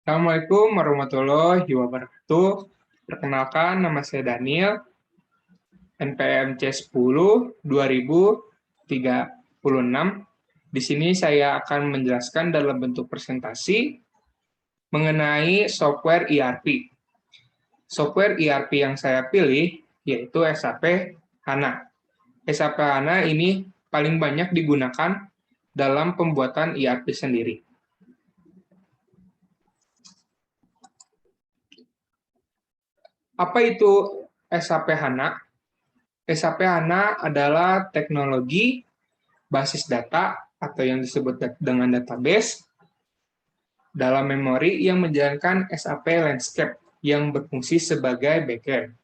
Assalamualaikum warahmatullahi wabarakatuh. Perkenalkan, nama saya Daniel, NPM C10 2036. Di sini saya akan menjelaskan dalam bentuk presentasi mengenai software ERP. Software ERP yang saya pilih yaitu SAP HANA. SAP HANA ini paling banyak digunakan dalam pembuatan ERP sendiri. Apa itu SAP HANA? SAP HANA adalah teknologi basis data atau yang disebut dengan database dalam memori yang menjalankan SAP Landscape yang berfungsi sebagai backend.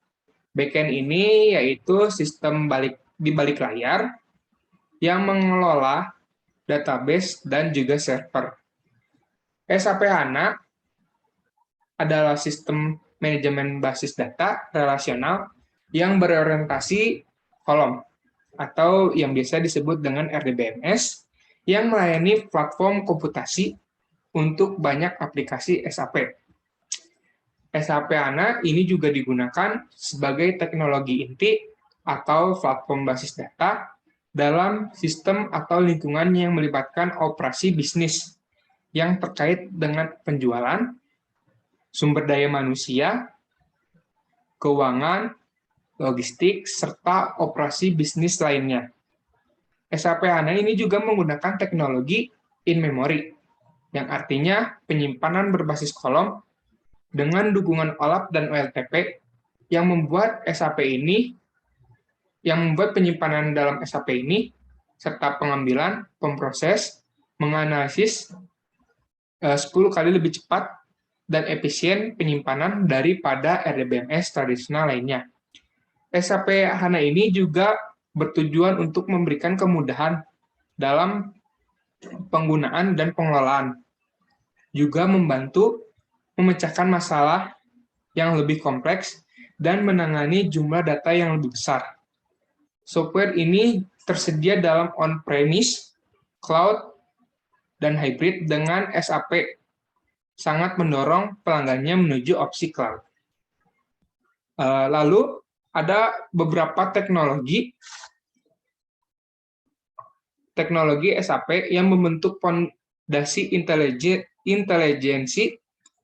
Backend ini yaitu sistem di balik layar yang mengelola database dan juga server. SAP HANA adalah sistem manajemen basis data relasional yang berorientasi kolom atau yang biasa disebut dengan RDBMS yang melayani platform komputasi untuk banyak aplikasi SAP. SAP HANA ini juga digunakan sebagai teknologi inti atau platform basis data dalam sistem atau lingkungan yang melibatkan operasi bisnis yang terkait dengan penjualan, sumber daya manusia, keuangan, logistik, serta operasi bisnis lainnya. SAP HANA ini juga menggunakan teknologi in-memory, yang artinya penyimpanan berbasis kolom dengan dukungan OLAP dan OLTP yang membuat penyimpanan dalam SAP ini serta pengambilan, pemproses, menganalisis 10 kali lebih cepat dan efisien penyimpanan daripada RDBMS tradisional lainnya. SAP HANA ini juga bertujuan untuk memberikan kemudahan dalam penggunaan dan pengelolaan, juga membantu memecahkan masalah yang lebih kompleks dan menangani jumlah data yang lebih besar. Software ini tersedia dalam on-premise, cloud, dan hybrid dengan SAP sangat mendorong pelanggannya menuju opsi cloud. Lalu ada beberapa teknologi SAP yang membentuk fondasi intelijensi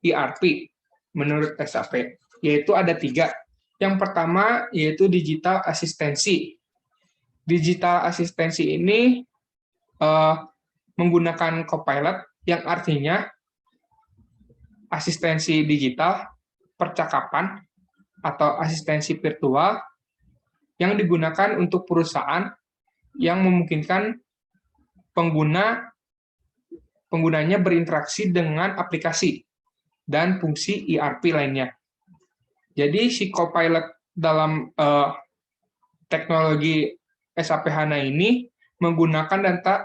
ERP menurut SAP, yaitu ada 3. Yang pertama yaitu digital asistensi. Digital asistensi ini menggunakan Copilot yang artinya asistensi digital percakapan atau asistensi virtual yang digunakan untuk perusahaan yang memungkinkan penggunanya berinteraksi dengan aplikasi dan fungsi ERP lainnya. Jadi si Copilot dalam teknologi SAP HANA ini menggunakan data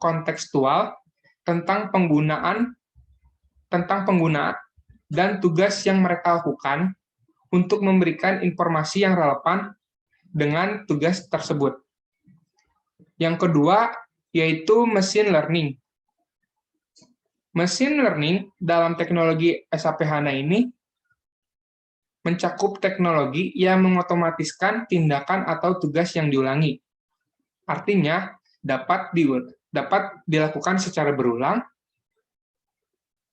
kontekstual tentang penggunaan dan tugas yang mereka lakukan untuk memberikan informasi yang relevan dengan tugas tersebut. Yang kedua yaitu machine learning. Machine learning dalam teknologi SAP HANA ini mencakup teknologi yang mengotomatiskan tindakan atau tugas yang diulangi. Artinya, dapat dilakukan secara berulang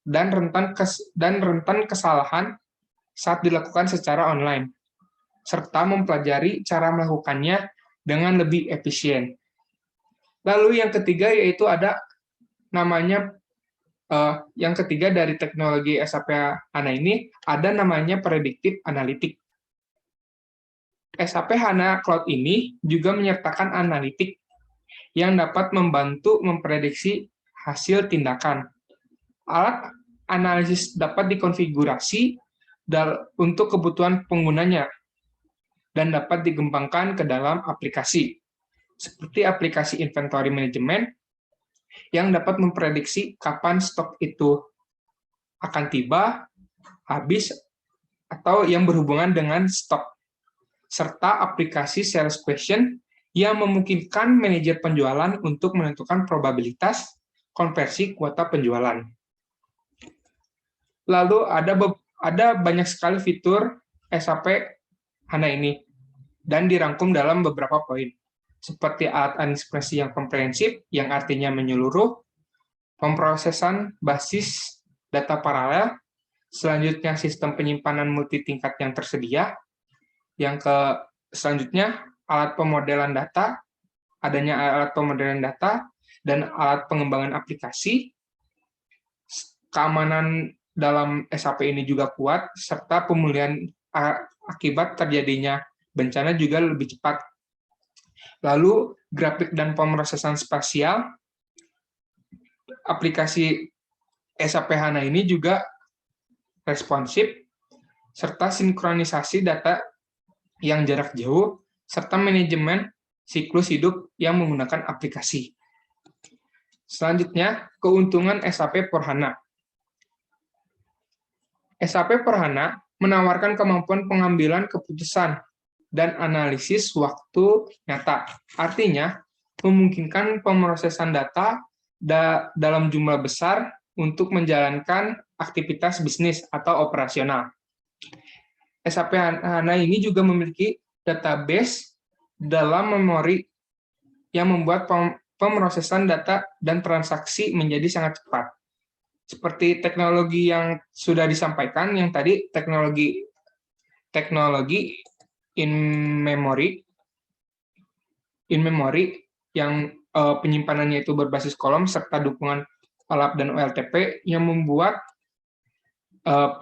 dan rentan kesalahan saat dilakukan secara online, serta mempelajari cara melakukannya dengan lebih efisien. Lalu yang ketiga yaitu ada namanya yang ketiga dari teknologi SAP HANA ini ada namanya predictive analytics. SAP HANA Cloud ini juga menyertakan analitik yang dapat membantu memprediksi hasil tindakan. Alat analisis dapat dikonfigurasi untuk kebutuhan penggunanya dan dapat dikembangkan ke dalam aplikasi, seperti aplikasi inventory management yang dapat memprediksi kapan stok itu akan tiba, habis, atau yang berhubungan dengan stok, serta aplikasi sales question yang memungkinkan manajer penjualan untuk menentukan probabilitas konversi kuota penjualan. Lalu ada banyak sekali fitur SAP HANA ini, dan dirangkum dalam beberapa poin, seperti alat administrasi yang komprehensif, yang artinya menyeluruh, pemrosesan basis data paralel, selanjutnya sistem penyimpanan multitingkat yang tersedia, selanjutnya alat pemodelan data, adanya alat pemodelan data, dan alat pengembangan aplikasi. Keamanan dalam SAP ini juga kuat, serta pemulihan akibat terjadinya bencana juga lebih cepat. Lalu, grafik dan pemrosesan spasial, aplikasi SAP HANA ini juga responsif, serta sinkronisasi data yang jarak jauh, serta manajemen siklus hidup yang menggunakan aplikasi. Selanjutnya, keuntungan SAP for-HANA. SAP for-HANA menawarkan kemampuan pengambilan keputusan dan analisis waktu nyata. Artinya, memungkinkan pemrosesan data dalam jumlah besar untuk menjalankan aktivitas bisnis atau operasional. SAP HANA ini juga memiliki database dalam memori yang membuat pemrosesan data dan transaksi menjadi sangat cepat. Seperti teknologi yang sudah disampaikan, yang tadi teknologi in memory yang penyimpanannya itu berbasis kolom serta dukungan OLAP dan OLTP yang membuat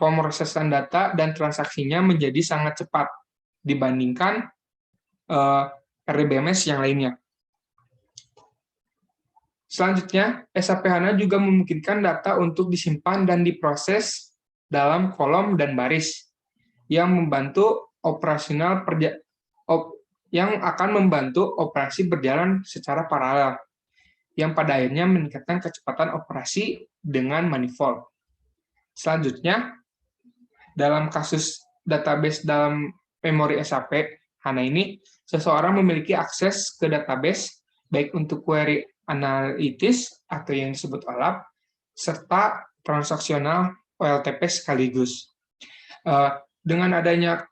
pemrosesan data dan transaksinya menjadi sangat cepat dibandingkan RDBMS yang lainnya. Selanjutnya, SAP HANA juga memungkinkan data untuk disimpan dan diproses dalam kolom dan baris yang membantu akan membantu operasi berjalan secara paralel, yang pada akhirnya meningkatkan kecepatan operasi dengan manifold. Selanjutnya, dalam kasus database dalam memori SAP HANA ini, seseorang memiliki akses ke database baik untuk query analitis atau yang disebut OLAP, serta transaksional OLTP sekaligus. Dengan adanya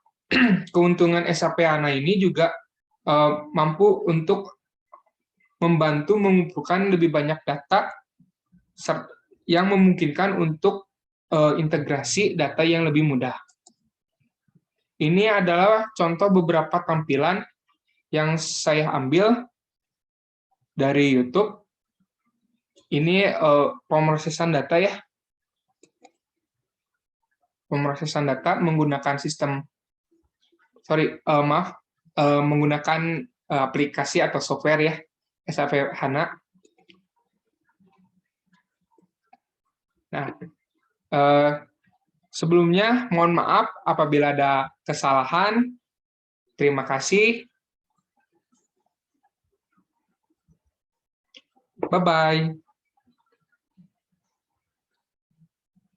keuntungan SAP HANA ini juga mampu untuk membantu mengumpulkan lebih banyak data yang memungkinkan untuk integrasi data yang lebih mudah. Ini adalah contoh beberapa tampilan yang saya ambil dari YouTube. Ini pemrosesan data ya. Pemrosesan data menggunakan menggunakan aplikasi atau software ya, SAP HANA. Nah, sebelumnya mohon maaf apabila ada kesalahan. Terima kasih. Bye-bye.